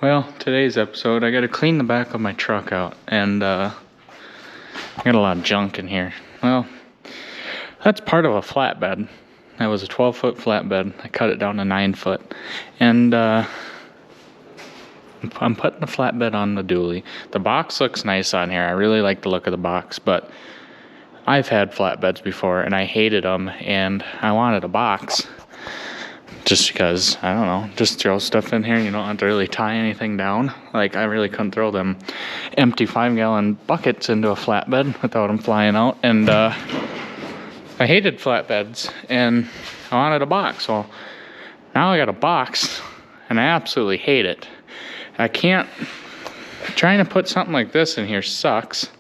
Well, today's episode, I gotta clean the back of my truck out, and I got a lot of junk in here. Well, that's part of a flatbed. That was a 12-foot flatbed. I cut it down to 9 foot, and I'm putting the flatbed on the dually. The box looks nice on here. I really like the look of the box, but I've had flatbeds before, and I hated them, and I wanted a box. Just because, I don't know, just throw stuff in here. You don't have to really tie anything down. Like, I really couldn't throw them empty 5-gallon buckets into a flatbed without them flying out. And I hated flatbeds, and I wanted a box. Well, now I got a box, and I absolutely hate it. I can't, trying to put something like this in here sucks.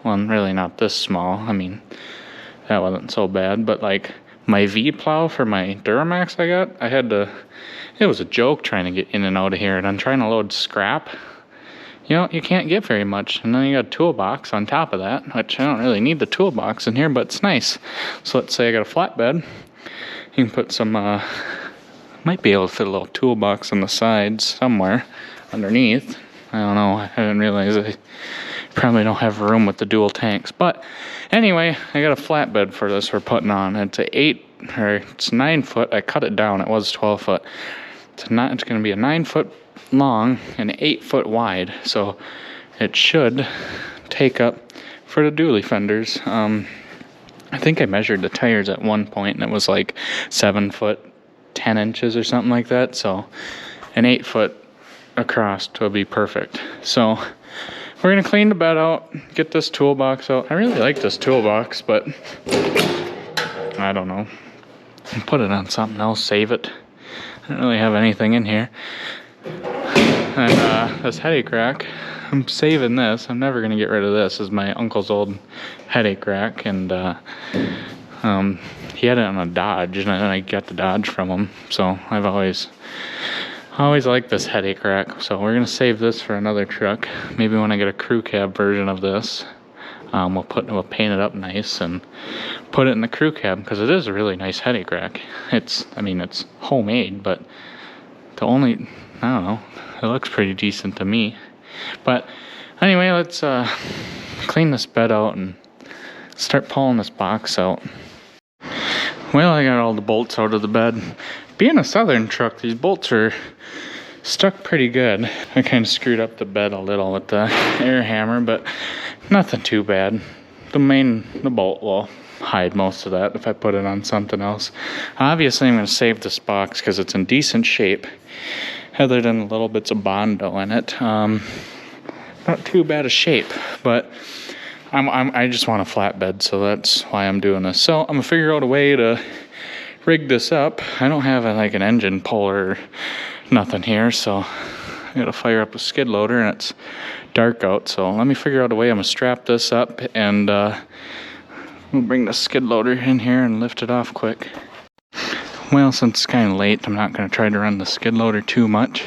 Well, really not this small. I mean, that wasn't so bad, but like, my V-plow for my Duramax it was a joke trying to get in and out of here, and I'm trying to load scrap. You know, you can't get very much, and then you got a toolbox on top of that, which I don't really need the toolbox in here, but it's nice. So let's say I got a flatbed. You can put some, might be able to fit a little toolbox on the sides somewhere underneath. I don't know, I didn't realize I probably don't have room with the dual tanks, but anyway, I got a flatbed for this we're putting on. It's 9 foot. I cut it down. It was 12 foot. It's going to be a 9 foot long and 8 foot wide, so it should take up for the dually fenders. I think I measured the tires at one point, and it was like 7 foot 10 inches or something like that, so an 8 foot across will be perfect. So we're going to clean the bed out, get this toolbox out. I really like this toolbox, but I don't know. Put it on something else, save it. I don't really have anything in here. And this headache rack, I'm saving this. I'm never going to get rid of this. This is my uncle's old headache rack, and he had it on a Dodge, and then I got the Dodge from him. So I've always liked this headache rack, so we're gonna save this for another truck. Maybe when I get a crew cab version of this, we'll paint it up nice and put it in the crew cab, because it is a really nice headache rack. It's homemade, but I don't know, it looks pretty decent to me. But anyway, let's clean this bed out and start pulling this box out. Well, I got all the bolts out of the bed. Being a Southern truck, these bolts are stuck pretty good. I kind of screwed up the bed a little with the air hammer, but nothing too bad. The bolt will hide most of that if I put it on something else. Obviously, I'm going to save this box because it's in decent shape, other than the little bits of Bondo in it. Not too bad a shape, but I just want a flatbed, so that's why I'm doing this. So I'm going to figure out a way to rig this up. I don't have an engine puller or nothing here, so I gotta fire up a skid loader, and it's dark out, so let me figure out a way. I'm gonna strap this up, and we'll bring the skid loader in here and lift it off quick. Well, since it's kind of late, I'm not gonna try to run the skid loader too much.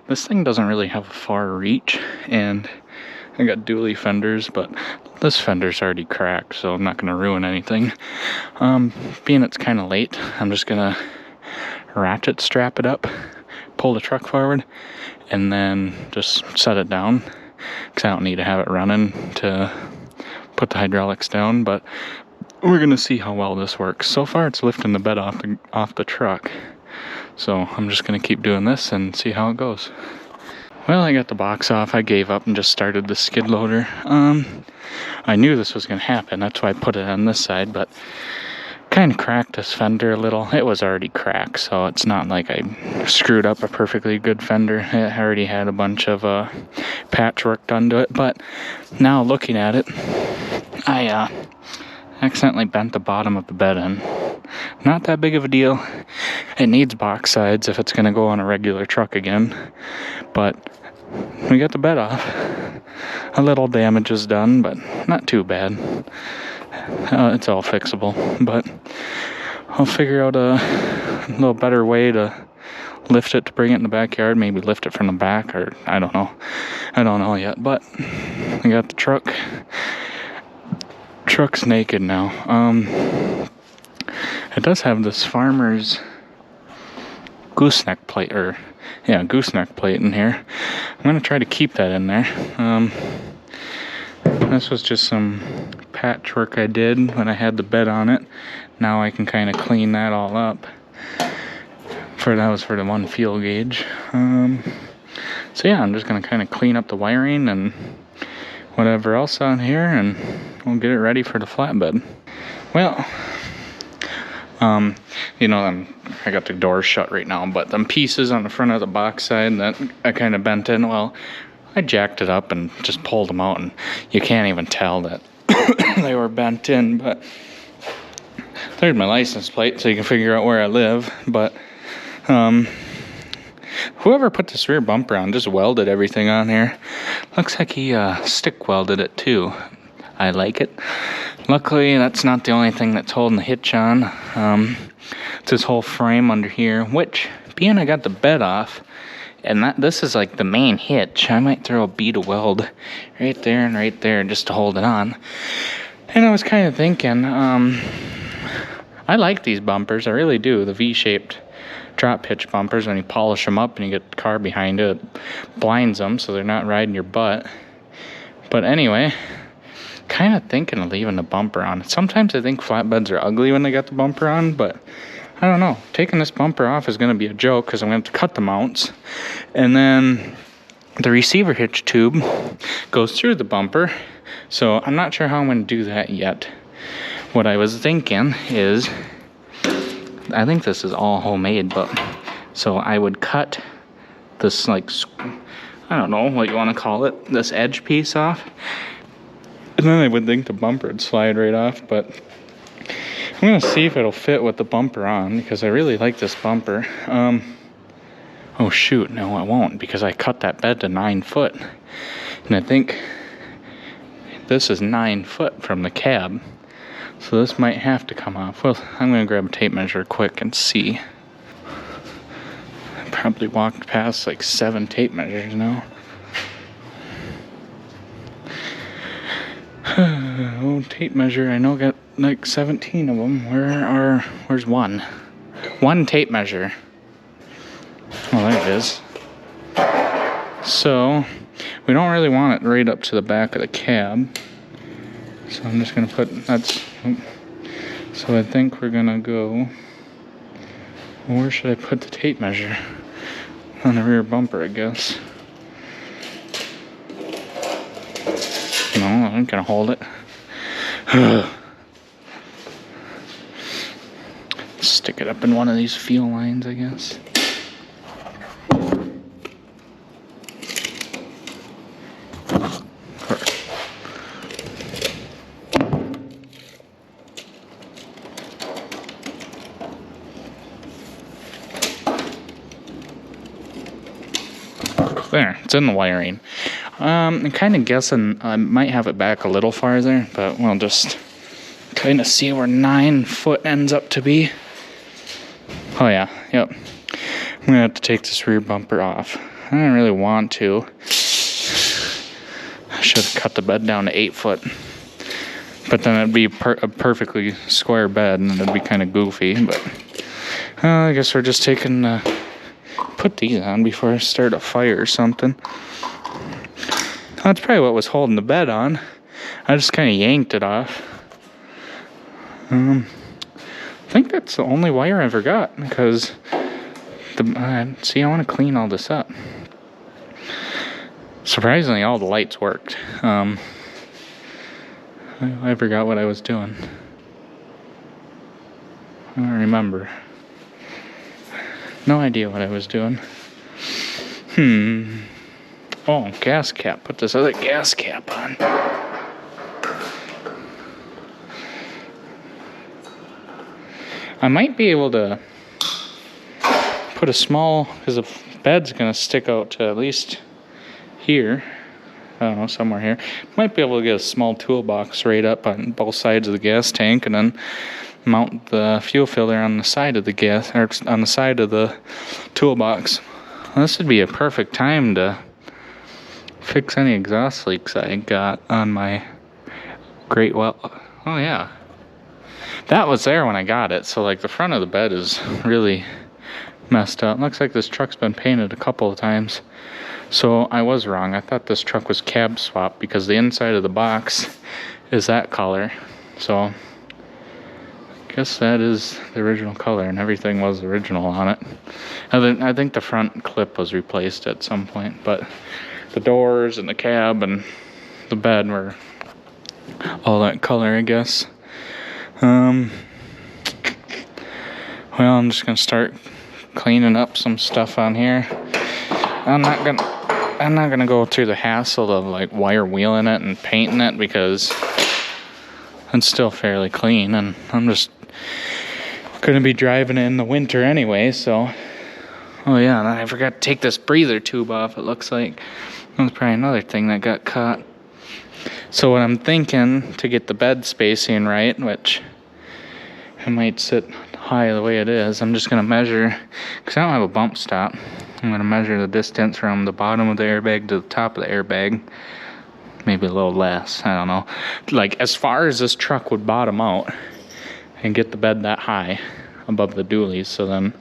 This thing doesn't really have a far reach, and I got dually fenders, but this fender's already cracked, so I'm not going to ruin anything. Being it's kind of late, I'm just going to ratchet strap it up, pull the truck forward, and then just set it down, because I don't need to have it running to put the hydraulics down, but we're going to see how well this works. So far, it's lifting the bed off the truck, so I'm just going to keep doing this and see how it goes. Well, I got the box off. I gave up and just started the skid loader. I knew this was going to happen. That's why I put it on this side, but kind of cracked this fender a little. It was already cracked, so it's not like I screwed up a perfectly good fender. It already had a bunch of patchwork done to it, but now looking at it, I accidentally bent the bottom of the bed in. Not that big of a deal. It needs box sides if it's going to go on a regular truck again, but we got the bed off. A little damage is done, but not too bad. It's all fixable, but I'll figure out a little better way to lift it to bring it in the backyard. Maybe lift it from the back, or I don't know. I don't know yet, but I got the truck. Truck's naked now. It does have this farmer's gooseneck plate, or yeah, gooseneck plate in here. I'm gonna try to keep that in there. This was just some patchwork I did when I had the bed on it. Now I can kind of clean that all up. That was for the one fuel gauge. So yeah, I'm just gonna kind of clean up the wiring and whatever else on here, and we'll get it ready for the flatbed. Well, you know, I got the doors shut right now, but them pieces on the front of the box side that I kind of bent in, well, I jacked it up and just pulled them out, and you can't even tell that they were bent in. But there's my license plate, so you can figure out where I live. But whoever put this rear bumper on just welded everything on here. Looks like he stick welded it too. I like it. Luckily, that's not the only thing that's holding the hitch on. It's this whole frame under here, which, being I got the bed off, and this is like the main hitch, I might throw a bead of weld right there and right there just to hold it on. And I was kind of thinking, I like these bumpers, I really do, the V-shaped drop hitch bumpers. When you polish them up and you get the car behind it, it blinds them so they're not riding your butt. But anyway, kind of thinking of leaving the bumper on. Sometimes I think flatbeds are ugly when they got the bumper on, but I don't know. Taking this bumper off is going to be a joke because I'm going to have to cut the mounts. And then the receiver hitch tube goes through the bumper, so I'm not sure how I'm going to do that yet. What I was thinking is, I think this is all homemade, but so I would cut this, like, I don't know what you want to call it, this edge piece off, and then I would think the bumper would slide right off. But I'm gonna see if it'll fit with the bumper on, because I really like this bumper. Oh shoot, no it won't, because I cut that bed to 9 foot, and I think this is 9 foot from the cab. So this might have to come off. Well, I'm going to grab a tape measure quick and see. I probably walked past like 7 tape measures now. Oh, tape measure. I know got like 17 of them. Where's one? One tape measure. Oh, there it is. So, we don't really want it right up to the back of the cab. So I'm just going to put, so I think we're going to go, where should I put the tape measure? On the rear bumper, I guess. No, I'm going to hold it. Stick it up in one of these fuel lines, I guess. There, it's in the wiring. I'm kind of guessing I might have it back a little farther, but we'll just kind of see where 9 foot ends up to be. Oh yeah, yep. I'm gonna have to take this rear bumper off. I don't really want to. I should have cut the bed down to 8 foot. But then it'd be a perfectly square bed, and it'd be kind of goofy. But I guess we're just taking... put these on before I start a fire or something. That's probably what was holding the bed on. I just kind of yanked it off. I think that's the only wire I ever got, because see, I want to clean all this up. Surprisingly, all the lights worked. I forgot what I was doing. I don't remember. No idea what I was doing. Oh, gas cap. Put this other gas cap on. I might be able to put a small, because the bed's going to stick out to at least here. I don't know, somewhere here. Might be able to get a small toolbox right up on both sides of the gas tank, and then mount the fuel filter on the side of the gas, or on the side of the toolbox. Well, this would be a perfect time to fix any exhaust leaks I got on my great well. Oh yeah, that was there when I got it. So like the front of the bed is really messed up. Looks like this truck's been painted a couple of times. So I was wrong. I thought this truck was cab swap because the inside of the box is that color. So I guess that is the original color, and everything was original on it. I think the front clip was replaced at some point, but the doors and the cab and the bed were all that color, I guess. Well, I'm just gonna start cleaning up some stuff on here. I'm not gonna go through the hassle of like wire wheeling it and painting it because it's still fairly clean, and I'm just gonna be driving it in the winter anyway. So, oh yeah, and I forgot to take this breather tube off. It looks like that was probably another thing that got caught. So what I'm thinking, to get the bed spacing right, which I might sit high the way it is, I'm just gonna measure, because I don't have a bump stop. I'm gonna measure the distance from the bottom of the airbag to the top of the airbag. Maybe a little less, I don't know. Like as far as this truck would bottom out and get the bed that high above the dualies, so then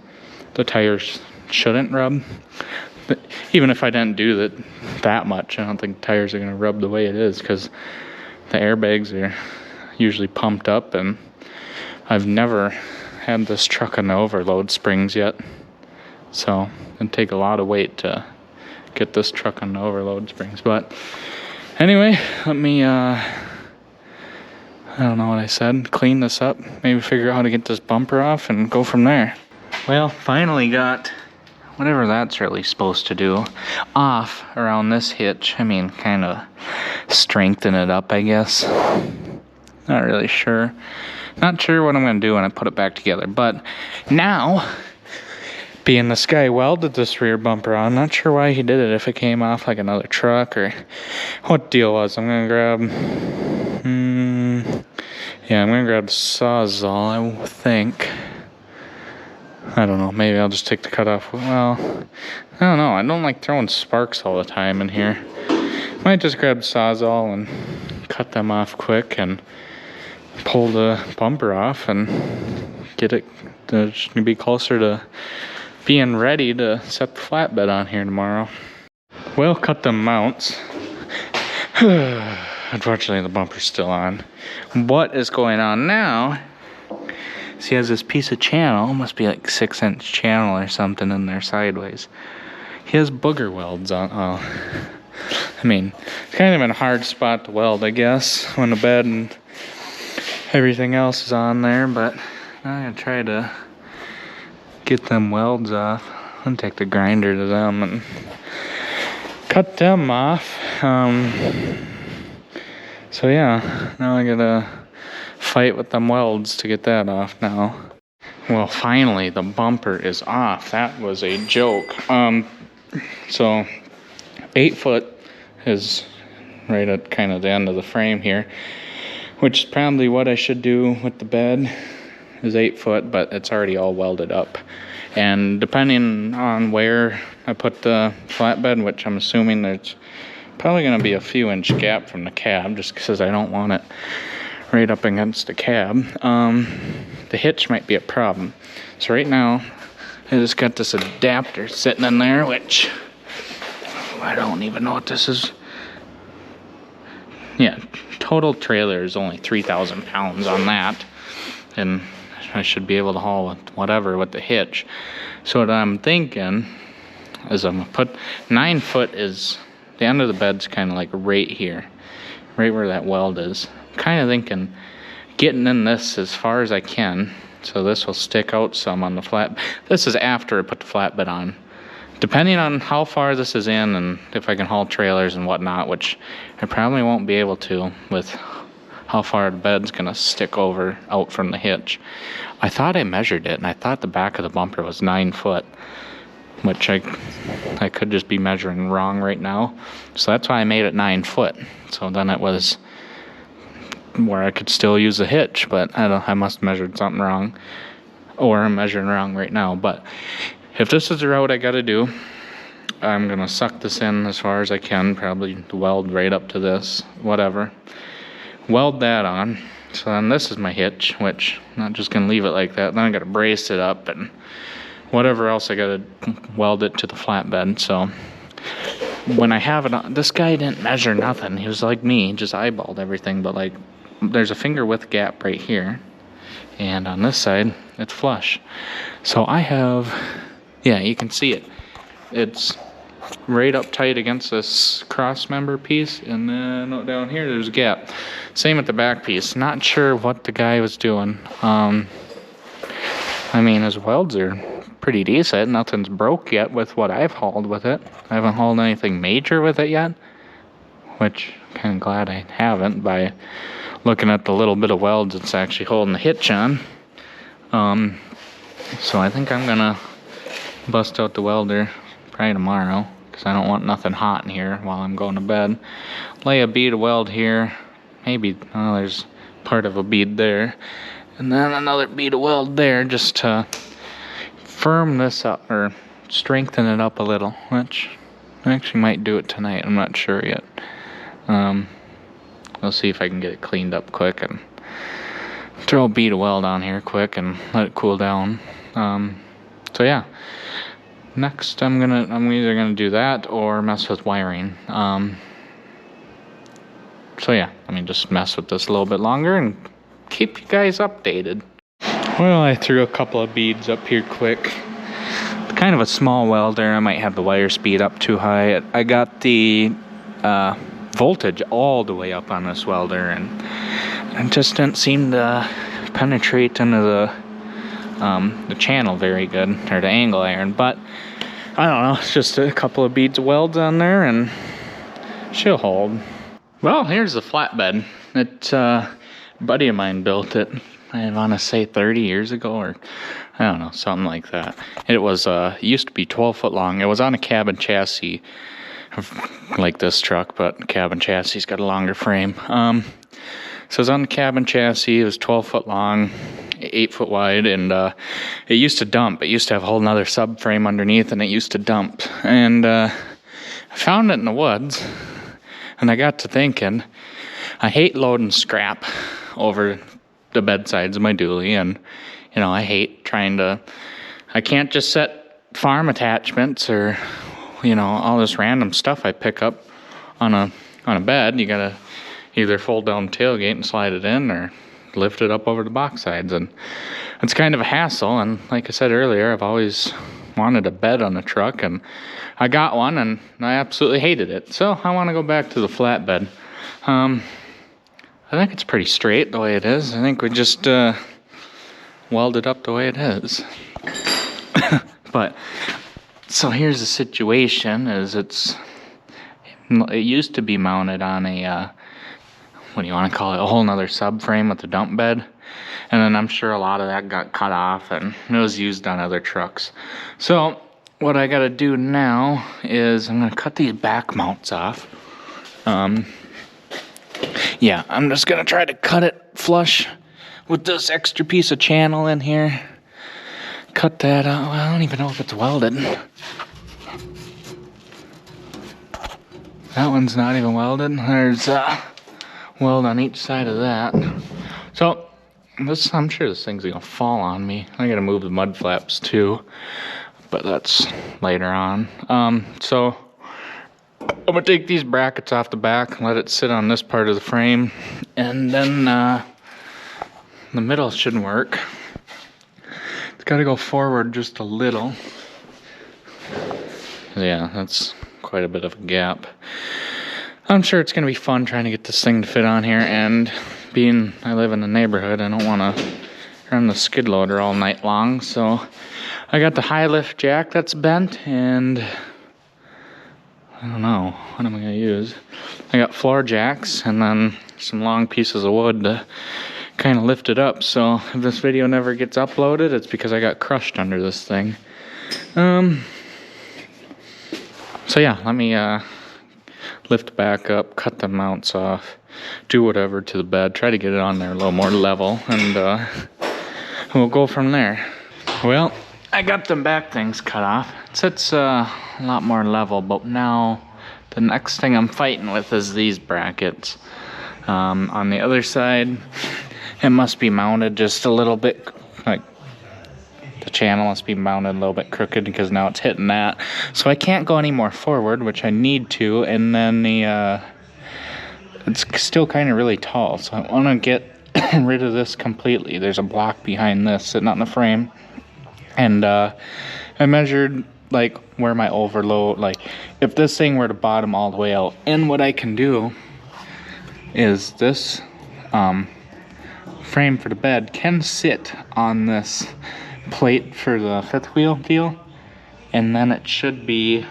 the tires shouldn't rub. But even if I didn't do that much, I don't think tires are gonna rub the way it is, because the airbags are usually pumped up, and I've never had this truck on the overload springs yet. So it'd take a lot of weight to get this truck on the overload springs. But anyway, let me, I don't know what I said, clean this up, maybe figure out how to get this bumper off and go from there. Well, finally got whatever that's really supposed to do off around this hitch. I mean, kind of strengthen it up, I guess. Not really sure. Not sure what I'm going to do when I put it back together. But now, being this guy welded this rear bumper on, not sure why he did it, if it came off like another truck or what deal was. I'm going to grab, yeah, I'm going to grab the Sawzall, I think. I don't know, maybe I'll just take the cut off. Well, I don't know, I don't like throwing sparks all the time in here. Might just grab the Sawzall and cut them off quick and pull the bumper off and get it to be closer to being ready to set the flatbed on here tomorrow. Well, cut them mounts. Unfortunately, the bumper's still on. What is going on now? So he has this piece of channel, must be like 6-inch channel or something in there sideways. He has booger welds on. Oh, I mean, it's kind of a hard spot to weld, I guess, when the bed and everything else is on there. But I'm gonna try to get them welds off. I'm gonna take the grinder to them and cut them off. So yeah, now I gotta fight with them welds to get that off now. Well, finally the bumper is off. That was a joke. So 8 foot is right at kind of the end of the frame here, which is probably what I should do with the bed, is 8 foot, but it's already all welded up. And depending on where I put the flatbed, which I'm assuming there's probably going to be a few inch gap from the cab, just because I don't want it right up against the cab. The hitch might be a problem. So right now, I just got this adapter sitting in there, which I don't even know what this is. Yeah, total trailer is only 3,000 pounds on that, and I should be able to haul with whatever with the hitch. So what I'm thinking is I'm gonna put 9 foot is the end of the bed's kind of like right here, right where that weld is. I'm kind of thinking getting in this as far as I can, so this will stick out some on the flat. This is after I put the flatbed on. Depending on how far this is in and if I can haul trailers and whatnot, which I probably won't be able to with how far the bed's gonna stick over out from the hitch. I thought I measured it, and I thought the back of the bumper was 9 foot, which I could just be measuring wrong right now. So that's why I made it 9 foot. So then it was where I could still use the hitch, but I must have measured something wrong, or I'm measuring wrong right now. But if this is the route I gotta do, I'm gonna suck this in as far as I can, probably weld right up to this, whatever. Weld that on. So then this is my hitch, which I'm not just gonna leave it like that. Then I gotta brace it up and whatever else, I gotta weld it to the flatbed. So when I have it on, this guy didn't measure nothing. He was like me, just eyeballed everything. But like, there's a finger width gap right here, and on this side it's flush. So I have, yeah, you can see it. It's right up tight against this cross member piece, and then down here there's a gap. Same with the back piece. Not sure what the guy was doing. I mean, his welds are pretty decent. Nothing's broke yet with what I've hauled with it. I haven't hauled anything major with it yet, which I'm kind of glad I haven't, by looking at the little bit of welds it's actually holding the hitch on. So I think I'm gonna bust out the welder probably tomorrow, because I don't want nothing hot in here while I'm going to bed. Lay a bead of weld here, maybe, oh, there's part of a bead there, and then another bead of weld there, just to firm this up, or strengthen it up a little, which I actually might do it tonight. I'm not sure yet. We'll see if I can get it cleaned up quick and throw a bead of weld on here quick and let it cool down. So yeah, next I'm either gonna do that or mess with wiring. So yeah, I mean, just mess with this a little bit longer and keep you guys updated. Well, I threw a couple of beads up here quick. It's kind of a small welder. I might have the wire speed up too high. I got the voltage all the way up on this welder, and it just didn't seem to penetrate into the channel very good, or the angle iron. But I don't know, it's just a couple of beads of welds on there and she'll hold. Well, here's the flatbed. It a buddy of mine built it, I want to say 30 years ago, or I don't know, something like that. It was it used to be 12 foot long. It was on a cabin chassis like this truck, but cabin chassis got a longer frame. So it was on the cabin chassis. It was 12 foot long, 8 foot wide, and it used to dump. It used to have a whole nother subframe underneath, and it used to dump. And I found it in the woods, and I got to thinking, I hate loading scrap over the bedsides of my dually, and you know, I hate trying to, I can't just set farm attachments or, you know, all this random stuff I pick up on a bed. You gotta either fold down the tailgate and slide it in, or lift it up over the box sides, and it's kind of a hassle. And like I said earlier, I've always wanted a bed on the truck, and I got one, and I absolutely hated it. So I want to go back to the flatbed. I think it's pretty straight the way it is. I think we just weld it up the way it is. But so here's the situation: is it used to be mounted on a what do you want to call it, a whole nother subframe with the dump bed, and then I'm sure a lot of that got cut off and it was used on other trucks. So what I gotta do now is I'm gonna cut these back mounts off. Yeah, I'm just gonna try to cut it flush with this extra piece of channel in here. Cut that out. Well, I don't even know if it's welded. That one's not even welded. There's weld on each side of that. So this, I'm sure this thing's gonna fall on me. I gotta move the mud flaps too, but that's later on. So I'm gonna take these brackets off the back and let it sit on this part of the frame, and then the middle shouldn't work. It's gotta go forward just a little. Yeah, that's quite a bit of a gap. I'm sure it's gonna be fun trying to get this thing to fit on here, and being I live in the neighborhood, I don't wanna run the skid loader all night long, so I got the high lift jack that's bent, and I don't know, what am I gonna use? I got floor jacks and then some long pieces of wood to kind of lift it up. So if this video never gets uploaded, it's because I got crushed under this thing. So yeah, let me lift back up, cut the mounts off, do whatever to the bed, try to get it on there a little more level, and we'll go from there. Well, I got the back things cut off. It sits a lot more level, but now the next thing I'm fighting with is these brackets. On the other side, it must be mounted just a little bit, like the channel must be mounted a little bit crooked because now it's hitting that. So I can't go any more forward, which I need to, and then it's still kind of really tall, so I want to get rid of this completely. There's a block behind this sitting on the frame, and I measured like where my overload, like if this thing were to bottom all the way out, and what I can do is this frame for the bed can sit on this plate for the fifth wheel deal, and then it should be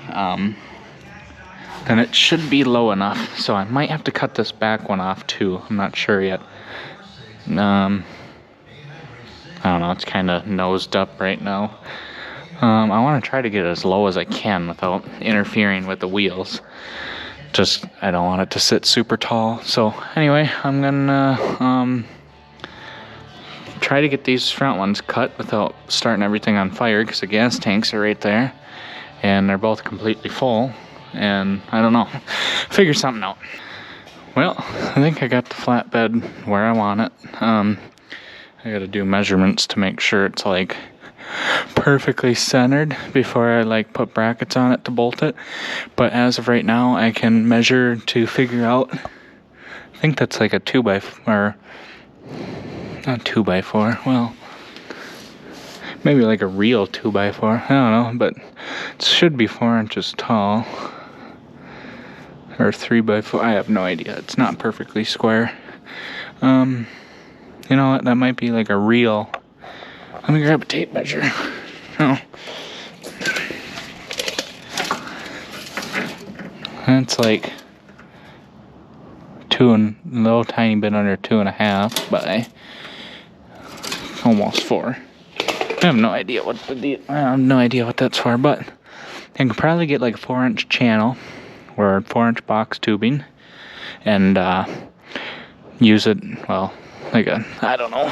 low enough. So I might have to cut this back one off too. I'm not sure yet. I don't know, it's kind of nosed up right now. I want to try to get it as low as I can without interfering with the wheels. Just, I don't want it to sit super tall. So anyway, I'm gonna try to get these front ones cut without starting everything on fire, because the gas tanks are right there and they're both completely full, and I don't know, figure something out. Well, I think I got the flatbed where I want it. I gotta do measurements to make sure it's like perfectly centered before I like put brackets on it to bolt it, but as of right now I can measure to figure out, I think that's like a 2x4, or not 2x4, well, maybe like a real 2x4, I don't know, but it should be 4 inches tall, or 3x4, I have no idea, it's not perfectly square. You know what, that might be like a real, let me grab a tape measure. Oh. That's like a little tiny bit under 2.5 by almost 4. I have no idea what that's for, but I can probably get like a 4-inch channel or 4-inch box tubing and use it, well, like a, I don't know,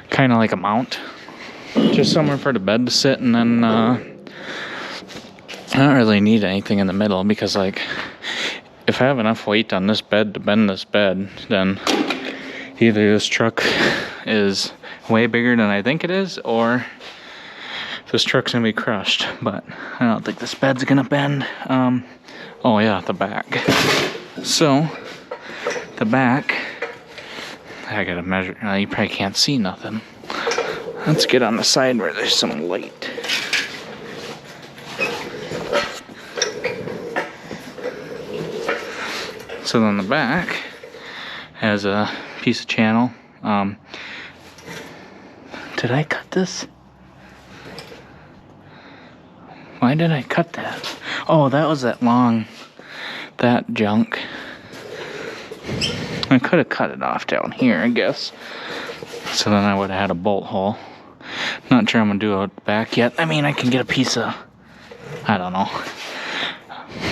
kind of like a mount, just somewhere for the bed to sit. And then I don't really need anything in the middle, because like if I have enough weight on this bed to bend this bed, then either this truck is way bigger than I think it is, or this truck's gonna be crushed. But I don't think this bed's gonna bend. Oh yeah, the back. So the back, I gotta measure. You probably can't see nothing. Let's get on the side where there's some light. So then the back has a piece of channel. Did I cut this? Why did I cut that? Oh, that was that junk. I could have cut it off down here, I guess. So then I would have had a bolt hole. Not sure I'm gonna do it out the back yet. I mean, I can get a piece of, I don't know.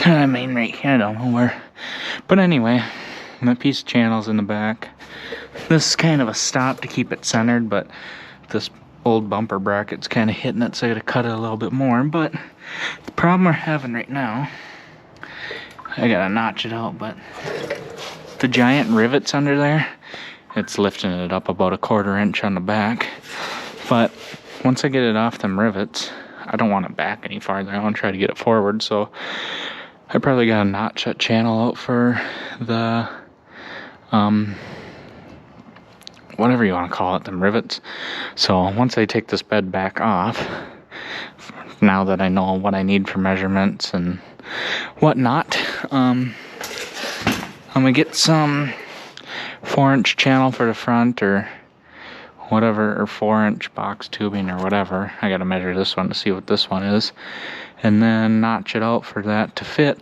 I mean, right here, I don't know where. But anyway, that piece of channel's in the back. This is kind of a stop to keep it centered, but this old bumper bracket's kind of hitting it, so I gotta cut it a little bit more. But the problem we're having right now, I gotta notch it out, but the giant rivets under there, it's lifting it up about a 1/4 inch on the back. But once I get it off them rivets, I don't want it back any farther. I want to try to get it forward, so I probably gotta notch that channel out for the whatever you want to call it, them rivets. So once I take this bed back off, now that I know what I need for measurements and whatnot, I'm gonna get some 4-inch channel for the front, or whatever, or 4-inch box tubing or whatever. I gotta measure this one to see what this one is, and then notch it out for that to fit.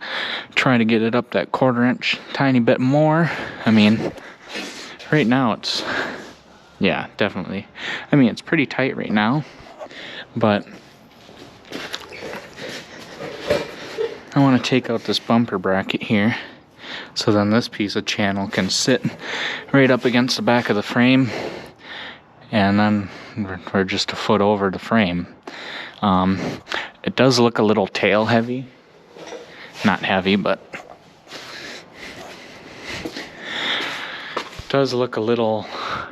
Try to get it up that 1/4 inch tiny bit more. I mean, right now it's, yeah, definitely, I mean, it's pretty tight right now, but I want to take out this bumper bracket here, so then this piece of channel can sit right up against the back of the frame, and then we're just a foot over the frame. It does look a little tail heavy. Not heavy, but it does look a little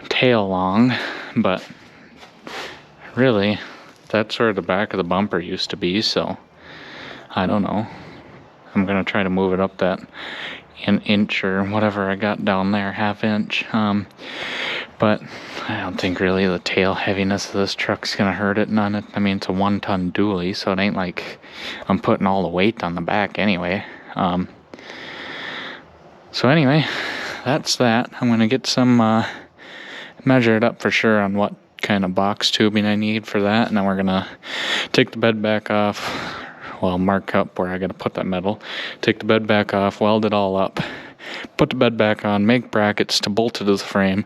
tail long, but really That's where the back of the bumper used to be, so I don't know. I'm gonna try to move it up that an inch or whatever I got down there, ½ inch. But I don't think really the tail heaviness of this truck's gonna hurt it none. I mean, it's a 1-ton dually, so it ain't like I'm putting all the weight on the back anyway. So anyway, that's that. I'm gonna get some measure it up for sure on what kind of box tubing I need for that, and then we're gonna take the bed back off. Well, mark up where I gotta put that metal. Take the bed back off, weld it all up, put the bed back on, make brackets to bolt it to the frame,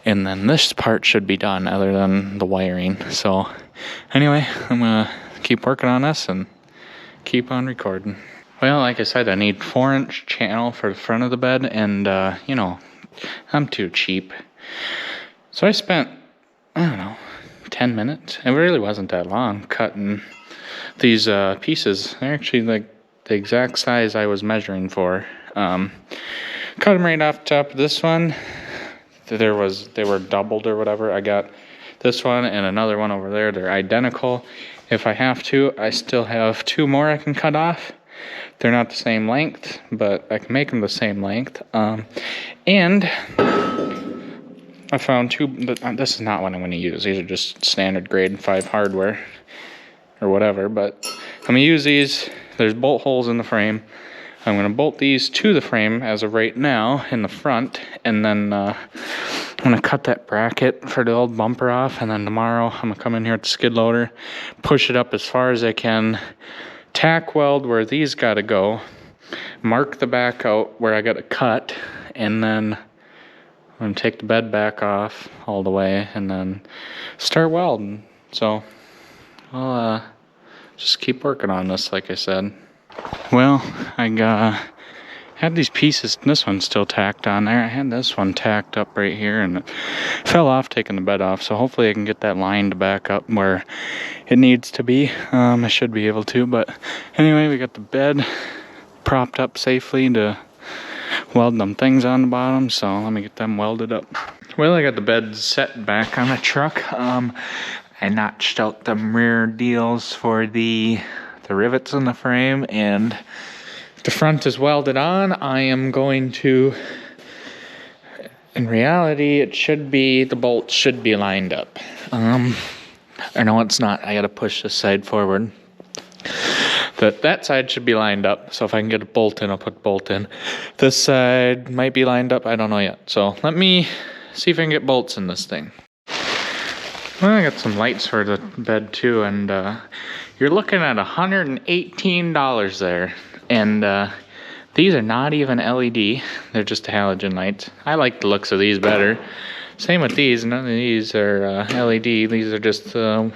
and then this part should be done other than the wiring. So anyway, I'm gonna keep working on this and keep on recording. Well, like I said, I need 4-inch channel for the front of the bed, and you know, I'm too cheap. So I spent, I don't know, 10 minutes. It really wasn't that long cutting these pieces. They're actually like the exact size I was measuring for. Cut them right off the top of this one. They were doubled or whatever. I got this one and another one over there. They're identical. If I have to, I still have 2 more I can cut off. They're not the same length, but I can make them the same length. And I found 2. This is not what I'm going to use. These are just standard grade 5 hardware or whatever, but I'm going to use these. There's bolt holes in the frame. I'm going to bolt these to the frame as of right now in the front, and then I'm going to cut that bracket for the old bumper off, and then tomorrow I'm going to come in here with the skid loader, push it up as far as I can, tack weld where these got to go, mark the back out where I got to cut, and then I'm going to take the bed back off all the way and then start welding. So I'll just keep working on this, like I said. Well, I had these pieces. This one's still tacked on there. I had this one tacked up right here, and it fell off taking the bed off. So hopefully I can get that lined back up where it needs to be. I should be able to. But anyway, we got the bed propped up safely to weld them things on the bottom. So let me get them welded up. Well, I got the bed set back on the truck. I notched out the rear deals for the rivets in the frame, and the front is welded on. I am going to, in reality, the bolts should be lined up. Or no, it's not. I gotta push this side forward. That side should be lined up, so if I can get a bolt in, I'll put a bolt in. This side might be lined up, I don't know yet. So let me see if I can get bolts in this thing. Well, I got some lights for the bed too, and you're looking at $118 there. And these are not even LED, they're just halogen lights. I like the looks of these better. Same with these, none of these are LED. These are just, I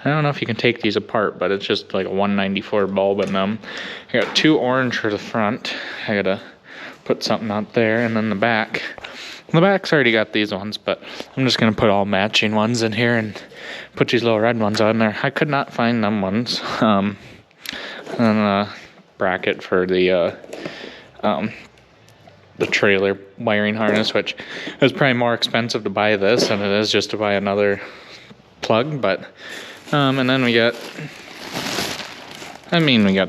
don't know if you can take these apart, but it's just like a 194 bulb in them. I got 2 orange for the front. I gotta put something out there, and then the back. The back's already got these ones, but I'm just going to put all matching ones in here and put these little red ones on there. I could not find them ones. And a bracket for the trailer wiring harness, which is probably more expensive to buy this than it is just to buy another plug. But and then we got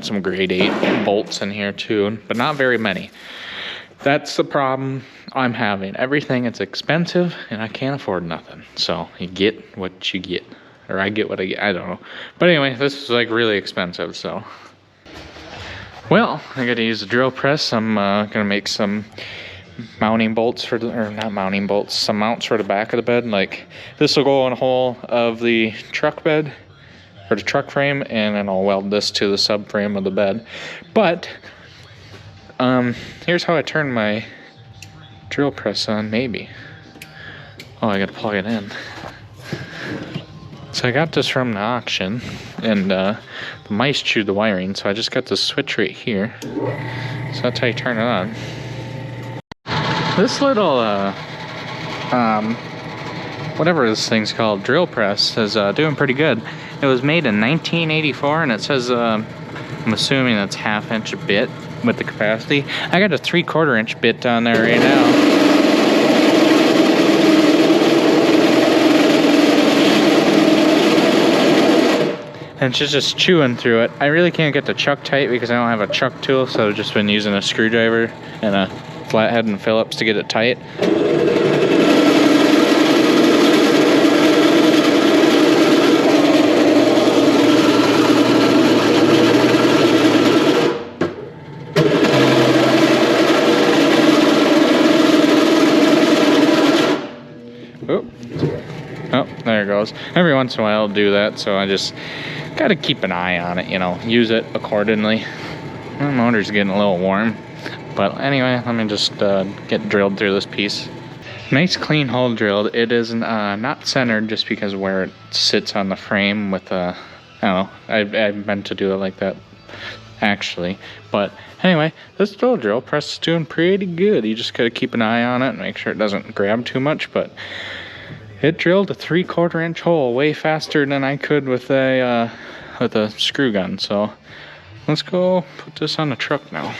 some grade 8 bolts in here too, but not very many. That's the problem I'm having. Everything is expensive, and I can't afford nothing. So you get what you get, or I get what I get. I don't know. But anyway, this is like really expensive. So, well, I got to use a drill press. I'm gonna make some mounting bolts for not mounting bolts, some mounts for the back of the bed. Like this will go in a hole of the truck bed or the truck frame, and then I'll weld this to the subframe of the bed. But here's how I turn my drill press on, maybe. Oh, I gotta plug it in. So I got this from the auction, and the mice chewed the wiring, so I just got the switch right here. So that's how you turn it on. This little, whatever this thing's called, drill press, is doing pretty good. It was made in 1984, and it says, I'm assuming that's ½ inch bit with the capacity. I got a 3/4 inch bit on there right now. and she's just chewing through it. I really can't get the chuck tight because I don't have a chuck tool, so I've just been using a screwdriver and a flathead and Phillips to get it tight. Oh, there it goes. Every once in a while I'll do that, so I just gotta keep an eye on it, you know, use it accordingly. The motor's getting a little warm, but anyway, let me just get drilled through this piece. Nice clean hole drilled. It is not centered just because of where it sits on the frame with I don't know, I meant to do it like that actually, but anyway, this drill press is doing pretty good. You just gotta keep an eye on it and make sure it doesn't grab too much, but it drilled a 3/4 inch hole way faster than I could with a screw gun. So let's go put this on the truck now.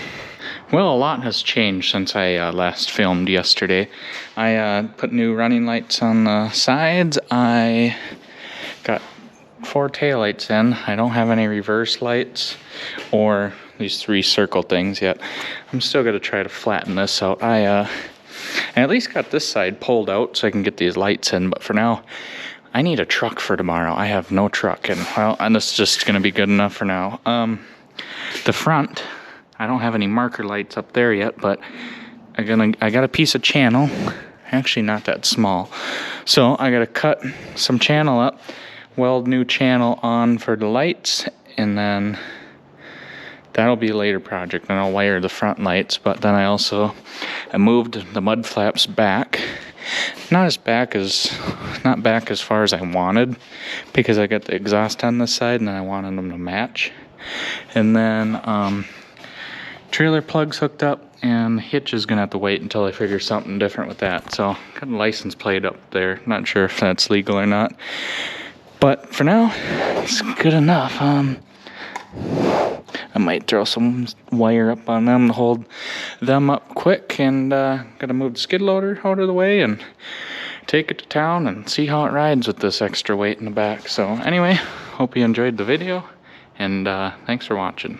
Well, a lot has changed since I last filmed yesterday. I put new running lights on the sides. I got 4 taillights in. I don't have any reverse lights or these 3 circle things yet. I'm still gonna try to flatten this out. I at least got this side pulled out so I can get these lights in, but for now I need a truck for tomorrow. I have no truck, and well, and this is just gonna be good enough for now. The front, I don't have any marker lights up there yet, but I got a piece of channel, actually not that small, so I gotta cut some channel up, weld new channel on for the lights, and then that'll be a later project, and I'll wire the front lights. But then I moved the mud flaps back. Not back as far as I wanted, because I got the exhaust on this side and I wanted them to match. And then trailer plugs hooked up, and the hitch is gonna have to wait until I figure something different with that. So got a license plate up there. Not sure if that's legal or not, but for now it's good enough. I might throw some wire up on them to hold them up quick, and gotta move the skid loader out of the way and take it to town and see how it rides with this extra weight in the back. So anyway, hope you enjoyed the video, and thanks for watching.